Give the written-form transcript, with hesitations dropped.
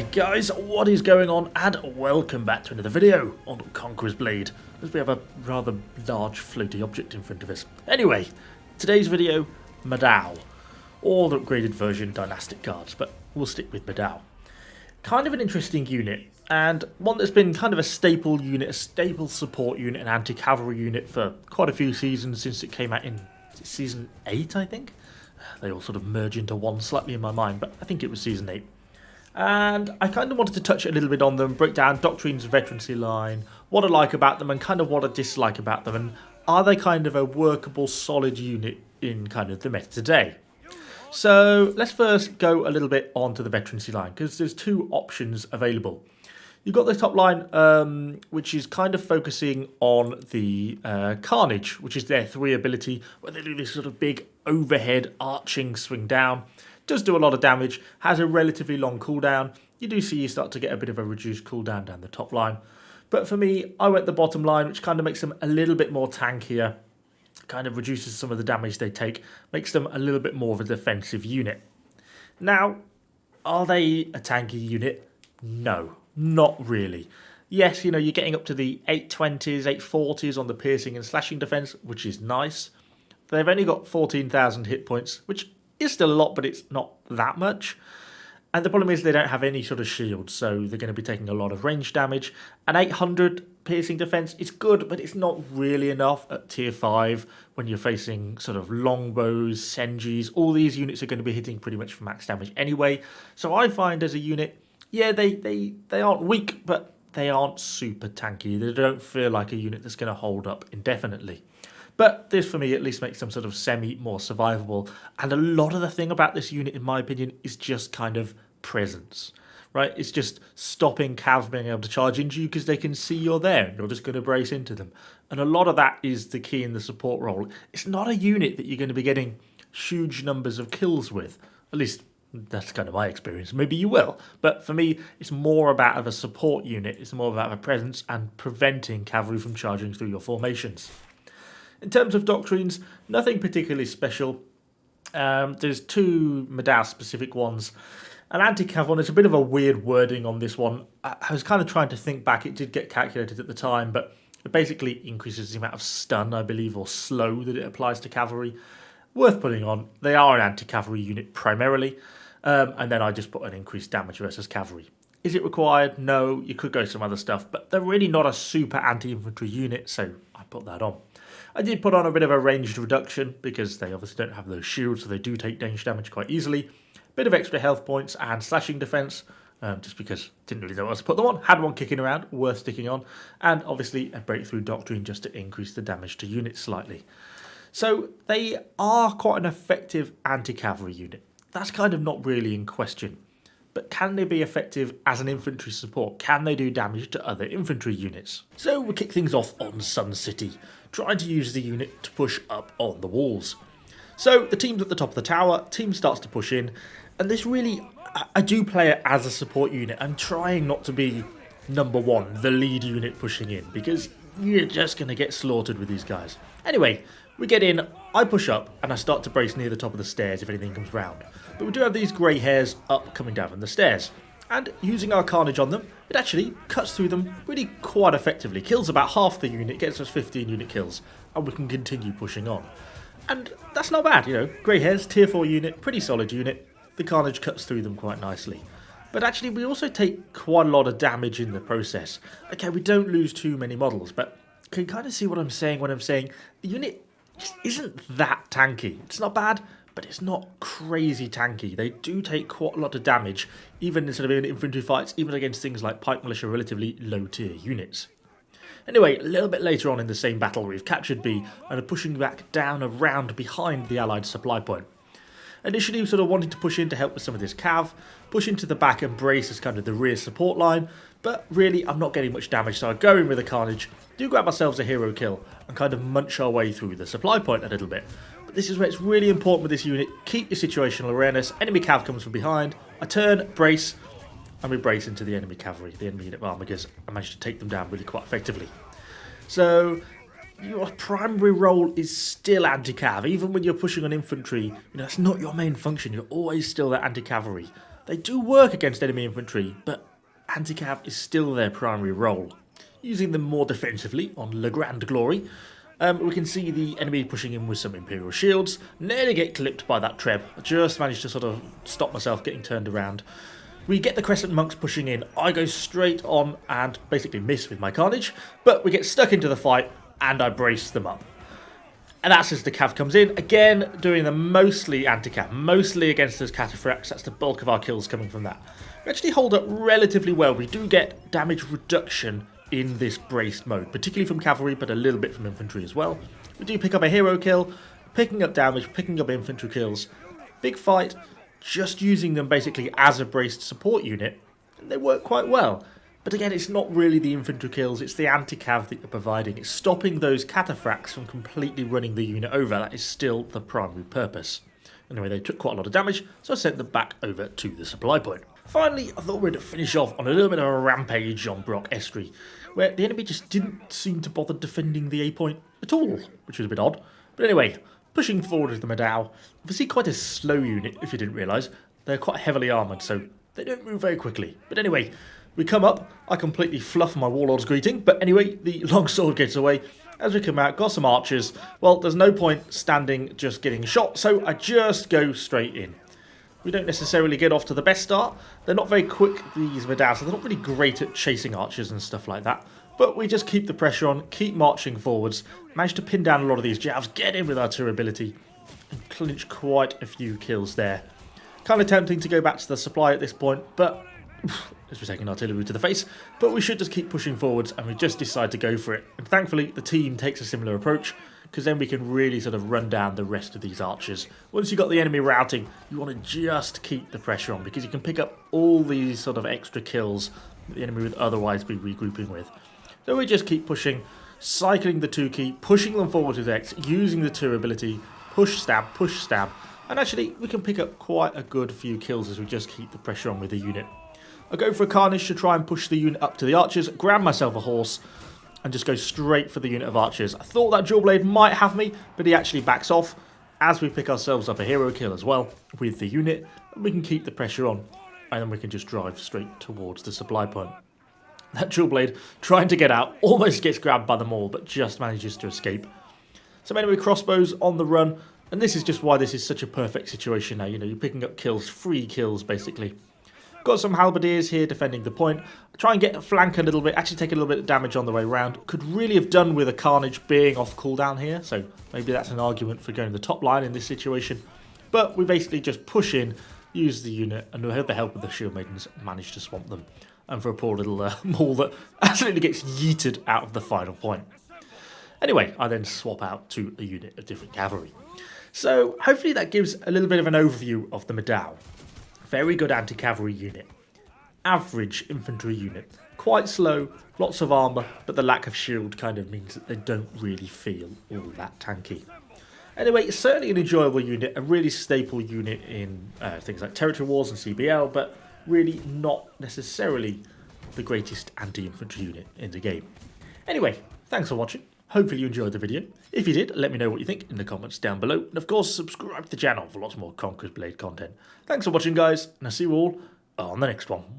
Hi guys, what is going on, and welcome back to another video on Conqueror's Blade, as we have a rather large floaty object in front of us. Anyway, today's video, Modao, or the upgraded version Dynastic Guards, but we'll stick with Modao. Kind of an interesting unit, and one that's been kind of a staple unit, a staple support unit, an anti-cavalry unit for quite a few seasons since it came out in season 8, I think? They all sort of merge into one slightly in my mind, but I think it was season 8. And I kind of wanted to touch a little bit on them, break down Doctrine's veterancy line, what I like about them and kind of what I dislike about them, and are they kind of a workable, solid unit in kind of the meta today. So let's first go a little bit onto the veterancy line, because there's two options available. You've got the top line, which is kind of focusing on the Carnage, which is their 3 ability, where they do this sort of big overhead arching swing down. Does do a lot of damage, has a relatively long cooldown. You do see you start to get a bit of a reduced cooldown down the top line. But for me, I went the bottom line, which kind of makes them a little bit more tankier. Kind of reduces some of the damage they take, makes them a little bit more of a defensive unit. Now, are they a tanky unit? No, not really. Yes, you know, you're getting up to the 820s, 840s on the piercing and slashing defense, which is nice. They've only got 14,000 hit points, which is still a lot, but it's not that much. And the problem is they don't have any sort of shield, so they're going to be taking a lot of range damage. An 800 piercing defense is good, but it's not really enough at tier 5 when you're facing sort of longbows, senjis. All these units are going to be hitting pretty much for max damage anyway. So I find as a unit, yeah, they aren't weak, but they aren't super tanky. They don't feel like a unit that's going to hold up indefinitely. But this, for me, at least makes them sort of more survivable. And a lot of the thing about this unit, in my opinion, is just kind of presence, right? It's just stopping Cav being able to charge into you because they can see you're there and you're just going to brace into them. And a lot of that is the key in the support role. It's not a unit that you're going to be getting huge numbers of kills with. At least that's kind of my experience. Maybe you will. But for me, it's more about of a support unit. It's more about a presence and preventing cavalry from charging through your formations. In terms of doctrines, nothing particularly special. There's 2 Modao specific ones. An anti-cav one, it's a bit of a weird wording on this one. I was kind of trying to think back. It did get calculated at the time, but it basically increases the amount of stun, I believe, or slow that it applies to cavalry. Worth putting on. They are an anti-cavalry unit primarily. And then I just put an increased damage versus cavalry. Is it required? No, you could go some other stuff, but they're really not a super anti-infantry unit, so I put that on. I did put on a bit of a ranged reduction because they obviously don't have those shields, so they do take range damage quite easily. Bit of extra health points and slashing defense, just because didn't really know what else to put them on. Had one kicking around, worth sticking on. And obviously a breakthrough doctrine just to increase the damage to units slightly. So they are quite an effective anti-cavalry unit. That's kind of not really in question. But can they be effective as an infantry support? Can they do damage to other infantry units? So we'll kick things off on Sun City, trying to use the unit to push up on the walls. So the team's at the top of the tower, team starts to push in, and this really, I do play it as a support unit. I'm trying not to be number 1, the lead unit pushing in, because you're just going to get slaughtered with these guys. Anyway, we get in, I push up, and I start to brace near the top of the stairs if anything comes round. But we do have these grey hairs up coming down from the stairs. And using our Carnage on them, it actually cuts through them really quite effectively. Kills about half the unit, gets us 15 unit kills, and we can continue pushing on. And that's not bad, you know. Grey hairs, tier 4 unit, pretty solid unit. The Carnage cuts through them quite nicely. But actually, we also take quite a lot of damage in the process. Okay, we don't lose too many models, but you can kind of see what I'm saying when I'm saying the unit just isn't that tanky. It's not bad, but it's not crazy tanky. They do take quite a lot of damage, even instead of in infantry fights, even against things like Pike Militia, relatively low tier units. Anyway, a little bit later on in the same battle, we've captured B and are pushing back down around behind the Allied supply point. Initially, we sort of wanted to push in to help with some of this cav, push into the back and brace as kind of the rear support line, but really I'm not getting much damage, so I go in with a Carnage, do grab ourselves a hero kill, and kind of munch our way through the supply point a little bit. But this is where it's really important with this unit, keep your situational awareness. Enemy cav comes from behind, I turn, brace, and we brace into the enemy cavalry, the enemy unit armor, because I managed to take them down really quite effectively. So your primary role is still anti-cav. Even when you're pushing on infantry, you know, that's not your main function. You're always still that anti-cavalry. They do work against enemy infantry, but anti-cav is still their primary role. Using them more defensively on Le Grand Glory, we can see the enemy pushing in with some Imperial shields, nearly get clipped by that Treb. I just managed to sort of stop myself getting turned around. We get the Crescent Monks pushing in, I go straight on and basically miss with my Carnage, but we get stuck into the fight and I brace them up. And that's as the cav comes in, again doing the mostly anti-cav, mostly against those cataphracts. That's the bulk of our kills coming from that. We actually hold up relatively well. We do get damage reduction in this braced mode, particularly from cavalry, but a little bit from infantry as well. We do pick up a hero kill, picking up damage, picking up infantry kills. Big fight, just using them basically as a braced support unit, and they work quite well. But again, it's not really the infantry kills, it's the anti-cav that you're providing. It's stopping those cataphracts from completely running the unit over. That is still the primary purpose. Anyway, they took quite a lot of damage, so I sent them back over to the supply point. Finally, I thought we'd finish off on a little bit of a rampage on Brock Estrie, where the enemy just didn't seem to bother defending the A point at all, which was a bit odd. But anyway, pushing forward with the Modao, obviously quite a slow unit if you didn't realise. They're quite heavily armoured, so they don't move very quickly. But anyway, we come up, I completely fluff my Warlord's greeting, but anyway, the longsword gets away. As we come out, got some archers. Well, there's no point standing just getting shot, so I just go straight in. We don't necessarily get off to the best start. They're not very quick, these Modao, so they're not really great at chasing archers and stuff like that. But we just keep the pressure on, keep marching forwards, manage to pin down a lot of these javs, get in with our durability, and clinch quite a few kills there. Kind of tempting to go back to the supply at this point, but as we're taking artillery to the face, but we should just keep pushing forwards and we just decide to go for it. And thankfully the team takes a similar approach, because then we can really sort of run down the rest of these archers. Once you've got the enemy routing, you want to just keep the pressure on, because you can pick up all these sort of extra kills that the enemy would otherwise be regrouping with. So we just keep pushing, cycling the 2 key, pushing them forward with X, using the 2 ability, push, stab, and actually we can pick up quite a good few kills as we just keep the pressure on with the unit. I go for a Carnage to try and push the unit up to the archers, grab myself a horse, and just go straight for the unit of archers. I thought that Dual Blade might have me, but he actually backs off as we pick ourselves up a hero kill as well with the unit, and we can keep the pressure on, and then we can just drive straight towards the supply point. That Dual Blade, trying to get out, almost gets grabbed by them all, but just manages to escape. Some enemy crossbows on the run, and this is just why this is such a perfect situation now. You know, you're picking up kills, free kills basically. Got some halberdiers here defending the point. Try and get a flank a little bit, actually take a little bit of damage on the way around. Could really have done with a Carnage being off cooldown here, so maybe that's an argument for going the top line in this situation. But we basically just push in, use the unit, and with the help of the Shield Maidens, manage to swamp them. And for a poor little maul that absolutely gets yeeted out of the final point. Anyway, I then swap out to a unit of different cavalry. So hopefully that gives a little bit of an overview of the Modao. Very good anti-cavalry unit. Average infantry unit. Quite slow, lots of armour, but the lack of shield kind of means that they don't really feel all that tanky. Anyway, it's certainly an enjoyable unit, a really staple unit in things like Territory Wars and CBL, but really not necessarily the greatest anti-infantry unit in the game. Anyway, thanks for watching. Hopefully you enjoyed the video. If you did, let me know what you think in the comments down below. And of course, subscribe to the channel for lots more Conqueror's Blade content. Thanks for watching, guys, and I'll see you all on the next one.